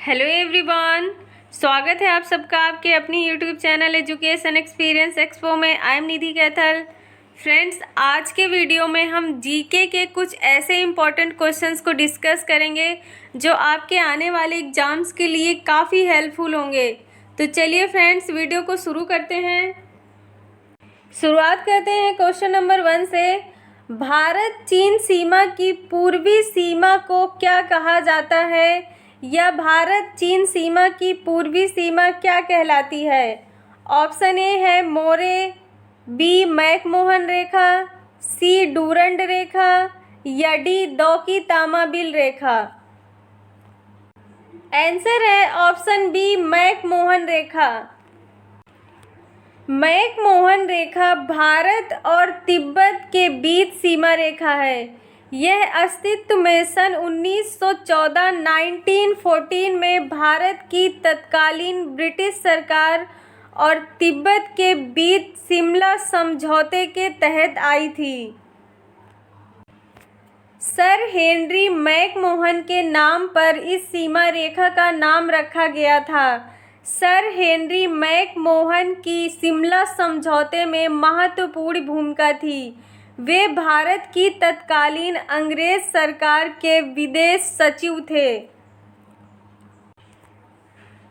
Hello everyone, स्वागत है आप सबका आपके अपनी YouTube channel education experience expo में। I am Nidhi Kaithal. Friends, आज के वीडियो में हम जीके के कुछ ऐसे इम्पॉर्टेंट क्वेश्चंस को डिस्कस करेंगे जो आपके आने वाले एग्जाम्स के लिए काफ़ी हेल्पफुल होंगे। तो चलिए फ्रेंड्स, वीडियो को शुरू करते हैं। शुरुआत करते हैं क्वेश्चन नंबर 1 से। भारत चीन सीमा की पूर्वी सीमा को क्या कहा जाता है, या भारत चीन सीमा की पूर्वी सीमा क्या कहलाती है? ऑप्शन ए है मोरे, बी मैकमोहन रेखा, सी डूरंड रेखा, या डी दौकी तामाबिल रेखा। आंसर है ऑप्शन बी मैकमोहन रेखा। मैकमोहन रेखा भारत और तिब्बत के बीच सीमा रेखा है। यह अस्तित्व में सन 1914 में भारत की तत्कालीन ब्रिटिश सरकार और तिब्बत के बीच शिमला समझौते के तहत आई थी। सर हेनरी मैकमोहन के नाम पर इस सीमा रेखा का नाम रखा गया था। सर हेनरी मैकमोहन की शिमला समझौते में महत्वपूर्ण भूमिका थी। वे भारत की तत्कालीन अंग्रेज सरकार के विदेश सचिव थे।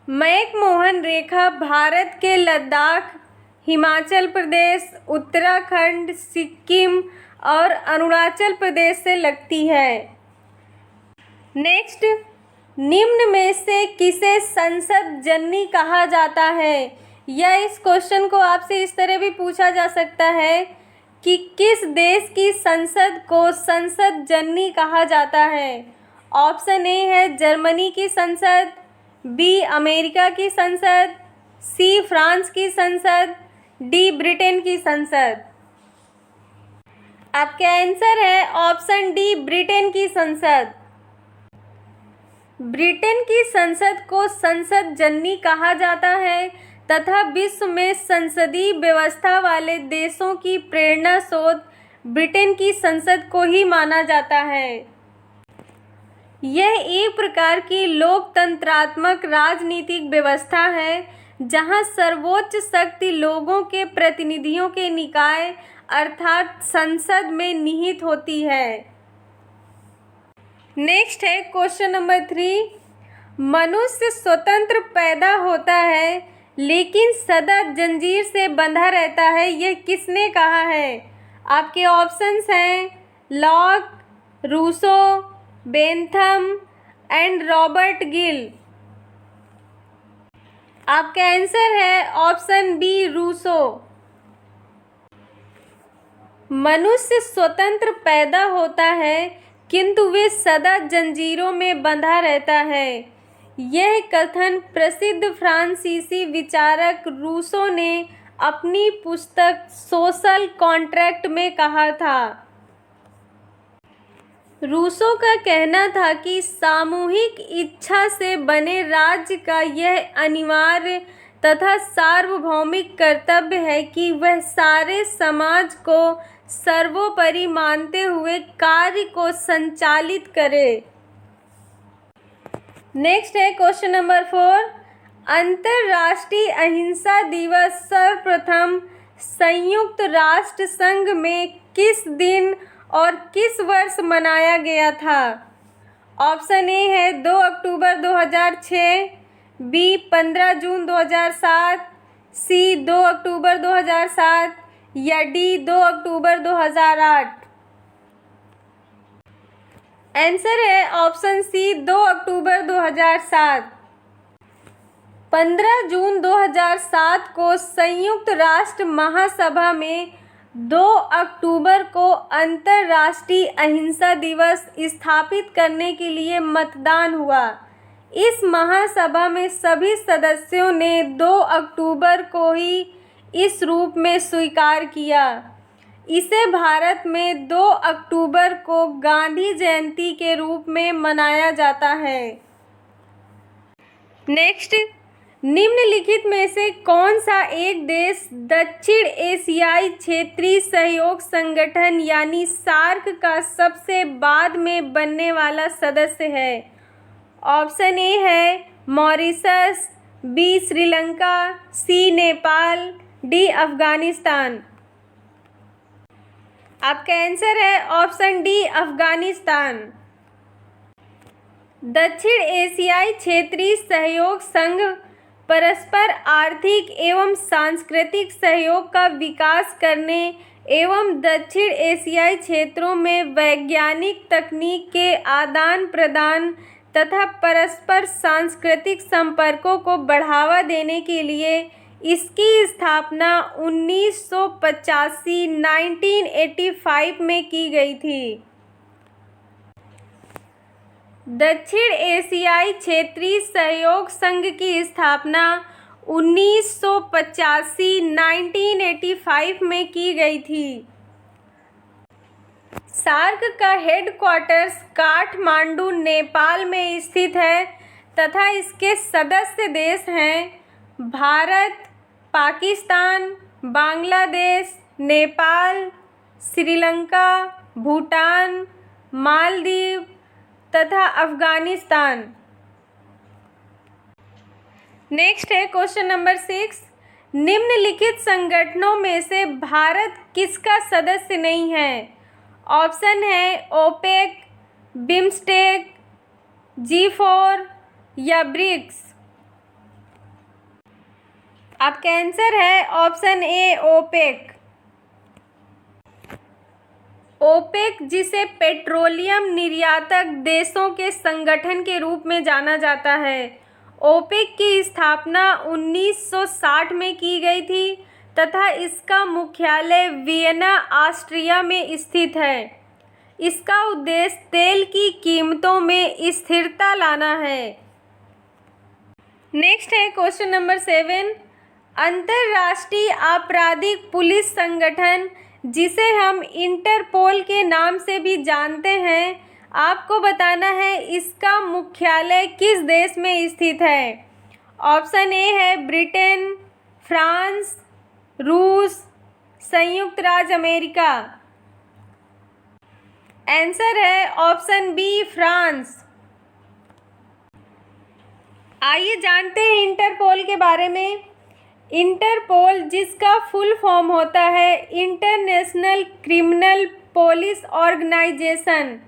मैकमोहन रेखा भारत के लद्दाख, हिमाचल प्रदेश, उत्तराखंड, सिक्किम और अरुणाचल प्रदेश से लगती है। नेक्स्ट, निम्न में से किसे संसद जननी कहा जाता है? या इस क्वेश्चन को आपसे इस तरह भी पूछा जा सकता है कि किस देश की संसद को संसद जननी कहा जाता है? ऑप्शन ए है जर्मनी की संसद, बी अमेरिका की संसद, सी फ्रांस की संसद, डी ब्रिटेन की संसद। आपका आंसर है ऑप्शन डी ब्रिटेन की संसद। ब्रिटेन की संसद को संसद जननी कहा जाता है तथा विश्व में संसदीय व्यवस्था वाले देशों की प्रेरणा स्रोत ब्रिटेन की संसद को ही माना जाता है। यह एक प्रकार की लोकतंत्रात्मक राजनीतिक व्यवस्था है जहां सर्वोच्च शक्ति लोगों के प्रतिनिधियों के निकाय अर्थात संसद में निहित होती है। नेक्स्ट है क्वेश्चन नंबर 3। मनुष्य स्वतंत्र पैदा होता है लेकिन सदा जंजीर से बंधा रहता है, यह किसने कहा है? आपके ऑप्शंस हैं Locke, Rousseau, Bentham and Robert Gill. आपका आंसर है ऑप्शन बी रूसो। मनुष्य स्वतंत्र पैदा होता है किंतु वे सदा जंजीरों में बंधा रहता है। यह कथन प्रसिद्ध फ्रांसीसी विचारक रूसो ने अपनी पुस्तक सोशल कॉन्ट्रैक्ट में कहा था। रूसो का कहना था कि सामूहिक इच्छा से बने राज्य का यह अनिवार्य तथा सार्वभौमिक कर्तव्य है कि वह सारे समाज को सर्वोपरि मानते हुए कार्य को संचालित करे। नेक्स्ट है क्वेश्चन नंबर 4। अंतर्राष्ट्रीय अहिंसा दिवस सर्वप्रथम संयुक्त राष्ट्र संघ में किस दिन और किस वर्ष मनाया गया था? ऑप्शन ए है 2 अक्टूबर 2006, बी 15 जून 2007, सी 2 अक्टूबर 2007 या डी 2 अक्टूबर 2008। आंसर है ऑप्शन सी 2 अक्टूबर 2007। 15 जून 2007 को संयुक्त राष्ट्र महासभा में 2 अक्टूबर को अंतर्राष्ट्रीय अहिंसा दिवस स्थापित करने के लिए मतदान हुआ। इस महासभा में सभी सदस्यों ने 2 अक्टूबर को ही इस रूप में स्वीकार किया। इसे भारत में 2 अक्टूबर को गांधी जयंती के रूप में मनाया जाता है। नेक्स्ट, निम्नलिखित में से कौन सा एक देश दक्षिण एशियाई क्षेत्रीय सहयोग संगठन यानी सार्क का सबसे बाद में बनने वाला सदस्य है? ऑप्शन ए है मॉरिशस, बी श्रीलंका, सी नेपाल, डी अफगानिस्तान। आपका आंसर है ऑप्शन डी अफगानिस्तान। दक्षिण एशियाई क्षेत्रीय सहयोग संघ परस्पर आर्थिक एवं सांस्कृतिक सहयोग का विकास करने एवं दक्षिण एशियाई क्षेत्रों में वैज्ञानिक तकनीक के आदान प्रदान तथा परस्पर सांस्कृतिक संपर्कों को बढ़ावा देने के लिए इसकी स्थापना 1985 में की गई थी। दक्षिण एशियाई क्षेत्रीय सहयोग संघ की स्थापना 1985 में की गई थी। सार्क का हेडक्वार्टर्स काठमांडू, नेपाल में स्थित है तथा इसके सदस्य देश हैं भारत, पाकिस्तान, बांग्लादेश, नेपाल, श्रीलंका, भूटान, मालदीव तथा अफगानिस्तान। नेक्स्ट है क्वेश्चन नंबर 6। निम्नलिखित संगठनों में से भारत किसका सदस्य नहीं है? ऑप्शन है ओपेक, बिम्स्टेक, G4 या ब्रिक्स। आपका आंसर है ऑप्शन ए ओपेक। ओपेक, जिसे पेट्रोलियम निर्यातक देशों के संगठन के रूप में जाना जाता है, ओपेक की स्थापना 1960 में की गई थी तथा इसका मुख्यालय वियना, ऑस्ट्रिया में स्थित है। इसका उद्देश्य तेल की कीमतों में स्थिरता लाना है। नेक्स्ट है क्वेश्चन नंबर 7। अंतर्राष्ट्रीय आपराधिक पुलिस संगठन, जिसे हम इंटरपोल के नाम से भी जानते हैं, आपको बताना है इसका मुख्यालय किस देश में स्थित है। ऑप्शन ए है ब्रिटेन, फ्रांस, रूस, संयुक्त राज्य अमेरिका। आंसर है ऑप्शन बी फ्रांस। आइए जानते हैं इंटरपोल के बारे में। इंटरपोल, जिसका फुल फॉर्म होता है इंटरनेशनल क्रिमिनल पुलिस ऑर्गेनाइजेशन,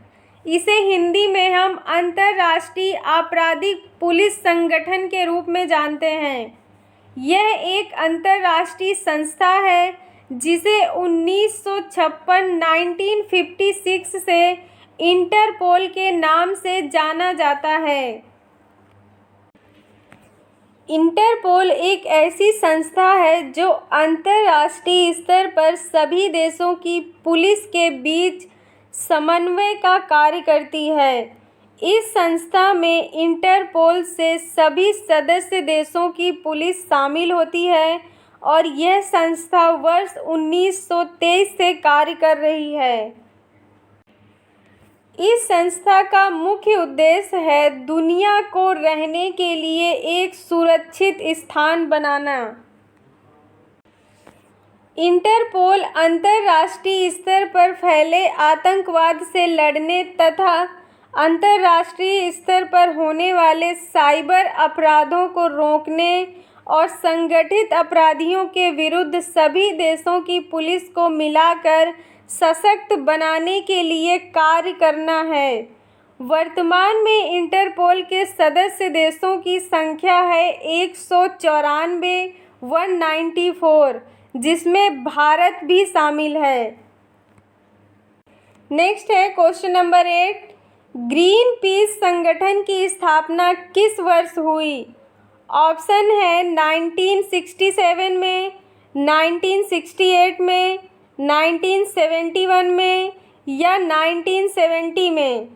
इसे हिंदी में हम अंतर्राष्ट्रीय आपराधिक पुलिस संगठन के रूप में जानते हैं। यह एक अंतर्राष्ट्रीय संस्था है जिसे 1956 से इंटरपोल के नाम से जाना जाता है। इंटरपोल एक ऐसी संस्था है जो अंतर्राष्ट्रीय स्तर पर सभी देशों की पुलिस के बीच समन्वय का कार्य करती है। इस संस्था में इंटरपोल से सभी सदस्य देशों की पुलिस शामिल होती है और यह संस्था वर्ष 1923 से कार्य कर रही है। इस संस्था का मुख्य उद्देश्य है दुनिया को रहने के लिए एक सुरक्षित स्थान बनाना। इंटरपोल अंतर्राष्ट्रीय स्तर पर फैले आतंकवाद से लड़ने तथा अंतर्राष्ट्रीय स्तर पर होने वाले साइबर अपराधों को रोकने और संगठित अपराधियों के विरुद्ध सभी देशों की पुलिस को मिलाकर सशक्त बनाने के लिए कार्य करना है। वर्तमान में इंटरपोल के सदस्य देशों की संख्या है 194, जिसमें भारत भी शामिल है। नेक्स्ट है क्वेश्चन नंबर 8। ग्रीन पीस संगठन की स्थापना किस वर्ष हुई? ऑप्शन है 1967 में, 1968 में, 1971 में या 1970 में।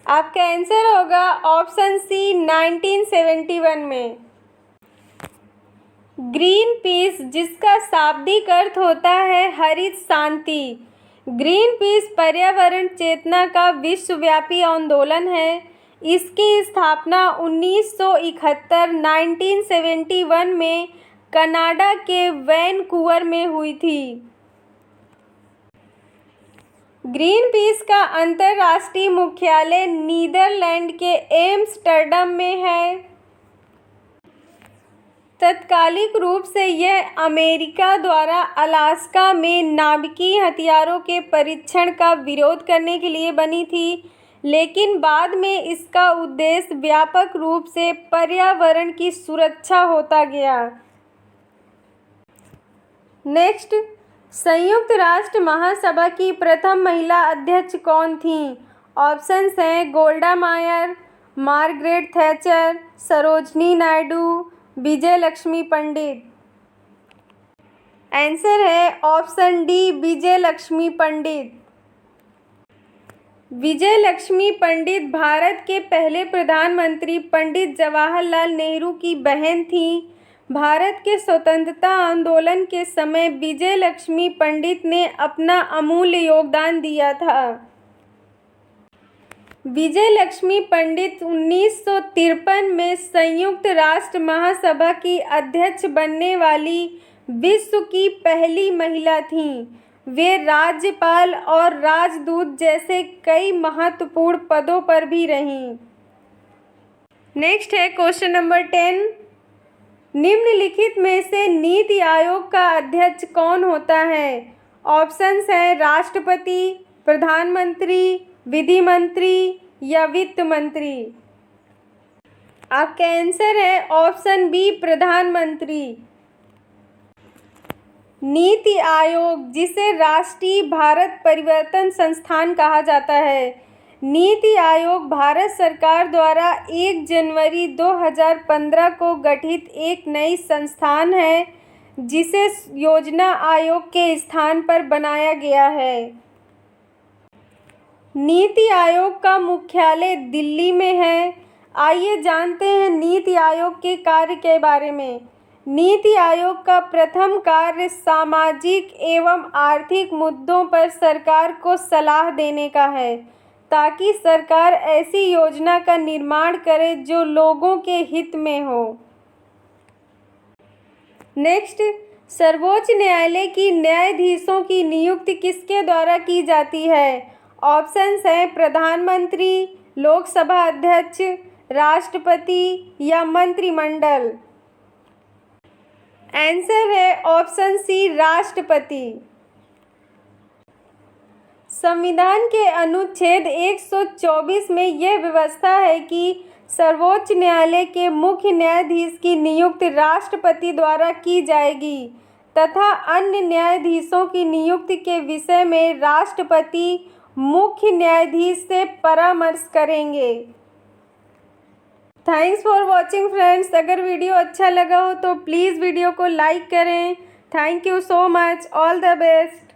आपका आंसर होगा ऑप्शन सी 1971 में। ग्रीन पीस, जिसका शाब्दिक अर्थ होता है हरित शांति, ग्रीन पीस पर्यावरण चेतना का विश्वव्यापी आंदोलन है। इसकी स्थापना 1971 में कनाडा के वैनकूवर में हुई थी। ग्रीन पीस का अंतर्राष्ट्रीय मुख्यालय नीदरलैंड के एम्स्टर्डम में है। तात्कालिक रूप से यह अमेरिका द्वारा अलास्का में नाभिकीय हथियारों के परीक्षण का विरोध करने के लिए बनी थी, लेकिन बाद में इसका उद्देश्य व्यापक रूप से पर्यावरण की सुरक्षा होता गया। नेक्स्ट, संयुक्त राष्ट्र महासभा की प्रथम महिला अध्यक्ष कौन थीं? ऑप्शंस हैं गोल्डा मायर, मार्गरेट थैचर, सरोजनी नायडू, विजय लक्ष्मी पंडित। आंसर है ऑप्शन डी, विजय लक्ष्मी पंडित। विजय लक्ष्मी पंडित भारत के पहले प्रधानमंत्री पंडित जवाहरलाल नेहरू की बहन थीं। भारत के स्वतंत्रता आंदोलन के समय विजय लक्ष्मी पंडित ने अपना अमूल्य योगदान दिया था। विजय लक्ष्मी पंडित 1953 में संयुक्त राष्ट्र महासभा की अध्यक्ष बनने वाली विश्व की पहली महिला थीं। वे राज्यपाल और राजदूत जैसे कई महत्वपूर्ण पदों पर भी रहीं। नेक्स्ट है क्वेश्चन नंबर 10। निम्नलिखित में से नीति आयोग का अध्यक्ष कौन होता है? ऑप्शंस हैं राष्ट्रपति, प्रधानमंत्री, विधि मंत्री या वित्त मंत्री। आपका आंसर है ऑप्शन बी, प्रधानमंत्री। नीति आयोग, जिसे राष्ट्रीय भारत परिवर्तन संस्थान कहा जाता है, नीति आयोग भारत सरकार द्वारा 1 जनवरी 2015 को गठित एक नई संस्थान है, जिसे योजना आयोग के स्थान पर बनाया गया है। नीति आयोग का मुख्यालय दिल्ली में है। आइए जानते हैं नीति आयोग के कार्य के बारे में। नीति आयोग का प्रथम कार्य सामाजिक एवं आर्थिक मुद्दों पर सरकार को सलाह देने का है, ताकि सरकार ऐसी योजना का निर्माण करे जो लोगों के हित में हो। नेक्स्ट, सर्वोच्च न्यायालय की न्यायाधीशों की नियुक्ति किसके द्वारा की जाती है? ऑप्शंस हैं प्रधानमंत्री, लोकसभा अध्यक्ष, राष्ट्रपति या मंत्रिमंडल। आंसर है ऑप्शन सी, राष्ट्रपति। संविधान के अनुच्छेद 124 में यह व्यवस्था है कि सर्वोच्च न्यायालय के मुख्य न्यायाधीश की नियुक्ति राष्ट्रपति द्वारा की जाएगी तथा अन्य न्यायाधीशों की नियुक्ति के विषय में राष्ट्रपति मुख्य न्यायाधीश से परामर्श करेंगे। Thanks for watching friends. अगर वीडियो अच्छा लगा हो तो प्लीज़ वीडियो को लाइक करें। Thank you so much. All the best.